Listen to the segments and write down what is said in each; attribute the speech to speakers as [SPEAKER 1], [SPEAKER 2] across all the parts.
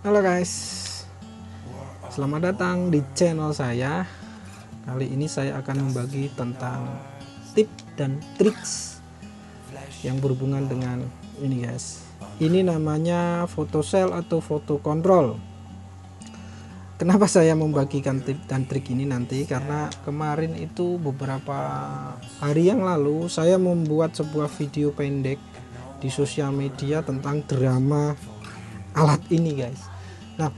[SPEAKER 1] Halo guys, selamat datang di channel saya. Kali ini saya akan membagi tentang tip dan triks yang berhubungan dengan ini guys. Ini namanya photo cell atau foto control. Kenapa saya membagikan tip dan trik ini nanti? Karena kemarin itu beberapa hari yang lalu saya membuat sebuah video pendek di sosial media tentang drama alat ini guys. Nah,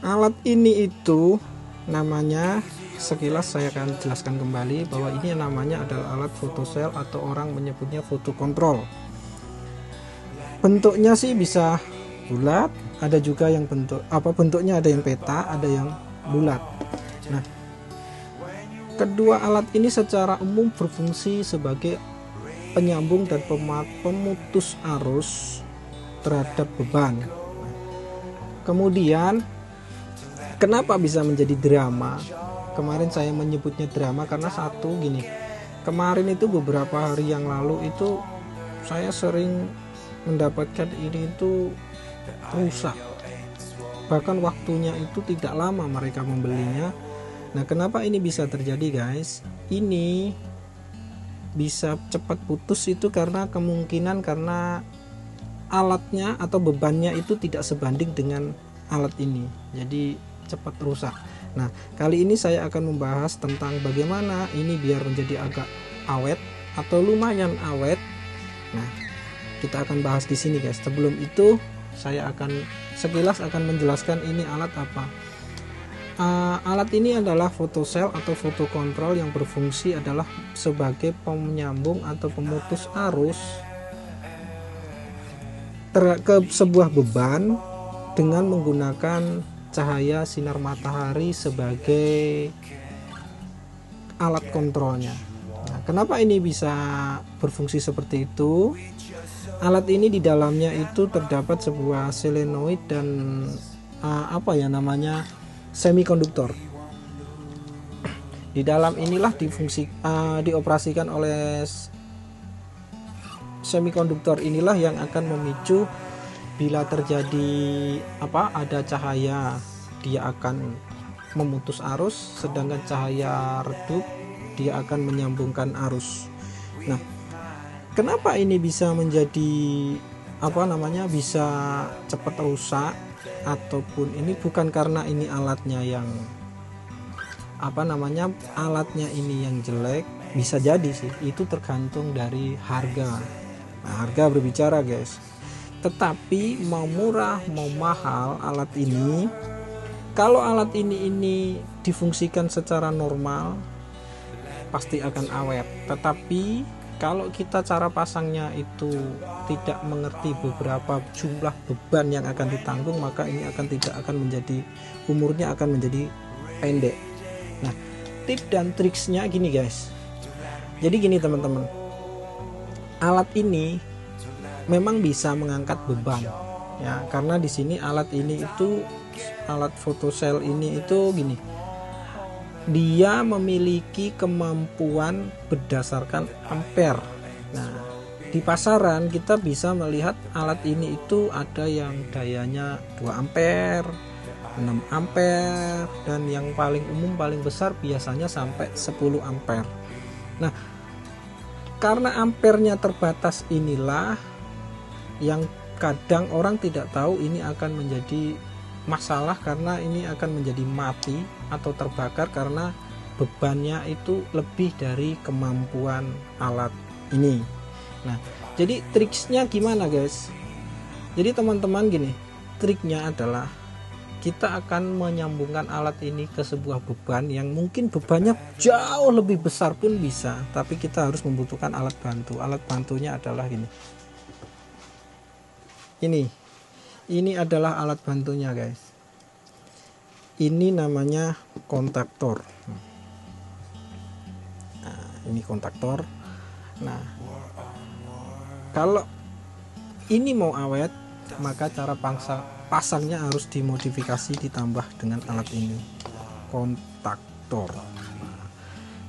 [SPEAKER 1] alat ini itu namanya, sekilas saya akan jelaskan kembali bahwa ini namanya adalah alat foto cell atau orang menyebutnya foto control. Bentuknya sih bisa bulat, ada juga yang bentuknya ada yang peta, ada yang bulat. Nah, kedua alat ini secara umum berfungsi sebagai penyambung dan pemutus arus terhadap beban. Kemudian kenapa bisa menjadi drama? Kemarin saya menyebutnya drama karena satu gini, kemarin itu beberapa hari yang lalu itu saya sering mendapatkan ini itu rusak, bahkan waktunya itu tidak lama mereka membelinya. Nah, kenapa ini bisa terjadi guys? Ini bisa cepat putus itu karena kemungkinan karena alatnya atau bebannya itu tidak sebanding dengan alat ini, jadi cepat rusak. Nah, kali ini saya akan membahas tentang bagaimana ini biar menjadi agak awet atau lumayan awet. Nah, kita akan bahas di sini guys. Sebelum itu saya akan sekilas menjelaskan ini alat apa. Alat ini adalah foto cell atau foto control yang berfungsi adalah sebagai penyambung atau pemutus arus ke sebuah beban dengan menggunakan cahaya sinar matahari sebagai alat kontrolnya. Nah, kenapa ini bisa berfungsi seperti itu? Alat ini di dalamnya itu terdapat sebuah solenoid dan semikonduktor. Di dalam inilah dioperasikan oleh semikonduktor inilah yang akan memicu bila terjadi ada cahaya, dia akan memutus arus, sedangkan cahaya redup dia akan menyambungkan arus. Nah, kenapa ini bisa menjadi bisa cepat rusak ataupun ini bukan karena ini alatnya yang alatnya ini yang jelek, bisa jadi sih itu tergantung dari harga. Nah, harga berbicara guys. Tetapi mau murah mau mahal alat ini, kalau alat ini difungsikan secara normal pasti akan awet. Tetapi kalau kita cara pasangnya itu tidak mengerti beberapa jumlah beban yang akan ditanggung, maka ini umurnya akan menjadi pendek. Nah, tip dan triksnya gini guys. Jadi gini teman-teman, alat ini memang bisa mengangkat beban ya, karena di sini alat foto cell ini itu gini, dia memiliki kemampuan berdasarkan ampere. Nah, di pasaran kita bisa melihat alat ini itu ada yang dayanya 2 ampere, 6 ampere, dan yang paling umum paling besar biasanya sampai 10 ampere. Nah, karena ampernya terbatas inilah yang kadang orang tidak tahu ini akan menjadi masalah, karena ini akan menjadi mati atau terbakar karena bebannya itu lebih dari kemampuan alat ini. Nah, jadi triksnya gimana guys? Jadi teman-teman gini, triknya adalah kita akan menyambungkan alat ini ke sebuah beban yang mungkin bebannya jauh lebih besar pun bisa, tapi kita harus membutuhkan alat bantu. Alat bantunya adalah gini. Ini adalah alat bantunya guys. Ini namanya kontaktor. Nah, ini kontaktor. Nah, kalau ini mau awet, maka cara pasangnya harus dimodifikasi, ditambah dengan alat ini, kontaktor.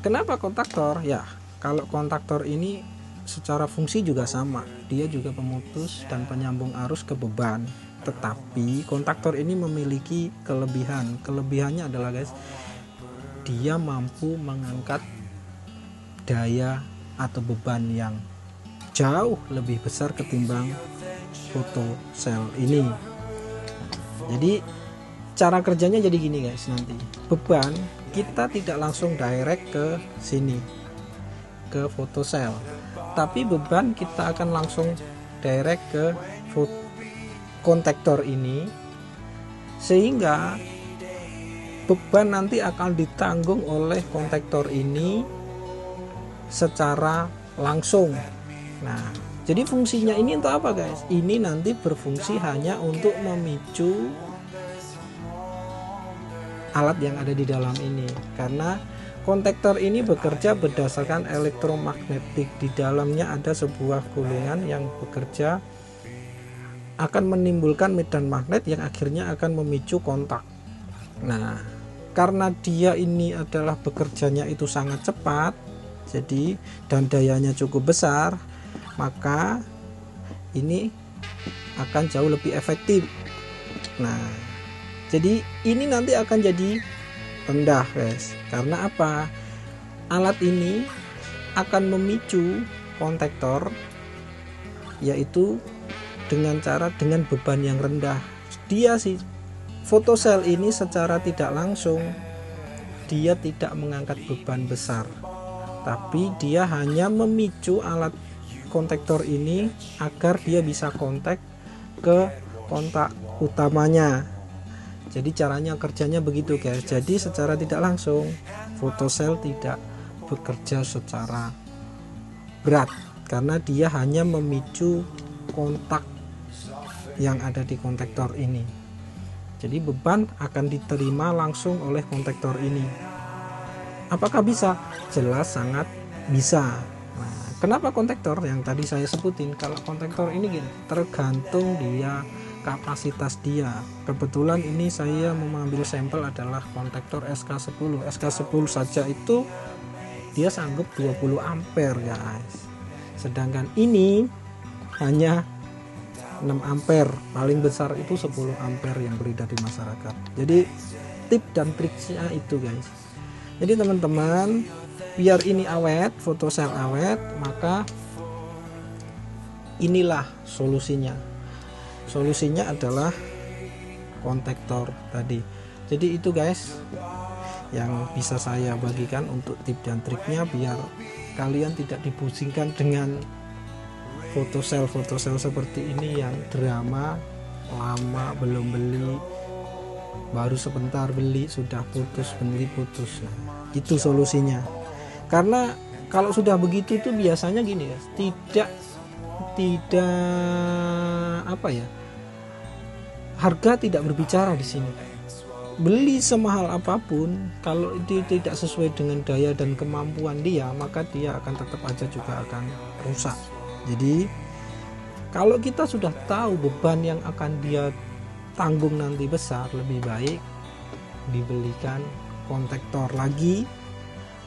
[SPEAKER 1] Kenapa kontaktor? Ya, kalau kontaktor ini secara fungsi juga sama, dia juga pemutus dan penyambung arus ke beban. Tetapi kontaktor ini memiliki kelebihan. Kelebihannya adalah guys, dia mampu mengangkat daya atau beban yang jauh lebih besar ketimbang photocell ini. Jadi cara kerjanya jadi gini guys, nanti beban kita tidak langsung direct ke sini, ke photocell, tapi beban kita akan langsung direct ke kontaktor ini, sehingga beban nanti akan ditanggung oleh kontaktor ini secara langsung. Nah, jadi fungsinya ini untuk apa guys? Ini nanti berfungsi hanya untuk memicu alat yang ada di dalam ini, karena kontaktor ini bekerja berdasarkan elektromagnetik. Di dalamnya ada sebuah gulungan yang bekerja akan menimbulkan medan magnet yang akhirnya akan memicu kontak. Nah, karena dia ini adalah bekerjanya itu sangat cepat, jadi dan dayanya cukup besar, maka ini akan jauh lebih efektif. Nah, jadi ini nanti akan jadi rendah guys. Karena apa? Alat ini akan memicu kontaktor, yaitu dengan beban yang rendah. Dia sih photocell ini secara tidak langsung dia tidak mengangkat beban besar, tapi dia hanya memicu alat kontaktor ini agar dia bisa kontak ke kontak utamanya. Jadi caranya kerjanya begitu guys. Jadi secara tidak langsung photocell tidak bekerja secara berat, karena dia hanya memicu kontak yang ada di kontaktor ini. Jadi beban akan diterima langsung oleh kontaktor ini. Apakah bisa? Jelas sangat bisa. Nah, kenapa kontaktor yang tadi saya sebutin? Kalau kontaktor ini gini, tergantung dia kapasitas dia. Kebetulan ini saya mengambil sampel adalah kontaktor SK10. SK10 saja itu dia sanggup 20 ampere guys. Sedangkan ini hanya 6 ampere, paling besar itu 10 ampere yang beredar di masyarakat. Jadi tip dan triknya itu guys. Jadi teman-teman, biar ini awet, photocell awet, maka inilah solusinya. Solusinya adalah kontaktor tadi. Jadi itu guys yang bisa saya bagikan untuk tip dan triknya, biar kalian tidak dipusingkan dengan photocell seperti ini yang drama, lama belum beli, baru sebentar beli sudah putus. Nah, itu solusinya. Karena kalau sudah begitu tuh biasanya gini ya, tidak apa ya, harga tidak berbicara di sini. Beli semahal apapun, kalau itu tidak sesuai dengan daya dan kemampuan dia, maka dia akan tetap aja juga akan rusak. Jadi kalau kita sudah tahu beban yang akan dia tanggung nanti besar, lebih baik dibelikan kontaktor lagi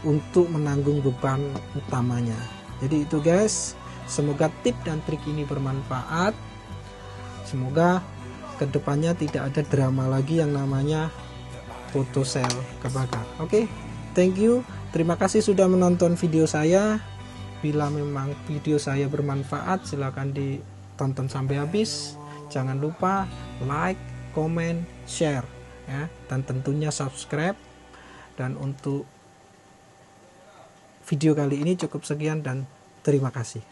[SPEAKER 1] untuk menanggung beban utamanya. Jadi itu guys, semoga tip dan trik ini bermanfaat. Semoga kedepannya tidak ada drama lagi yang namanya photocell kebakar. Oke, thank you. Terima kasih sudah menonton video saya. Bila memang video saya bermanfaat, silahkan ditonton sampai habis. Jangan lupa like, comment, share ya, dan tentunya subscribe. Dan untuk video kali ini cukup sekian dan terima kasih.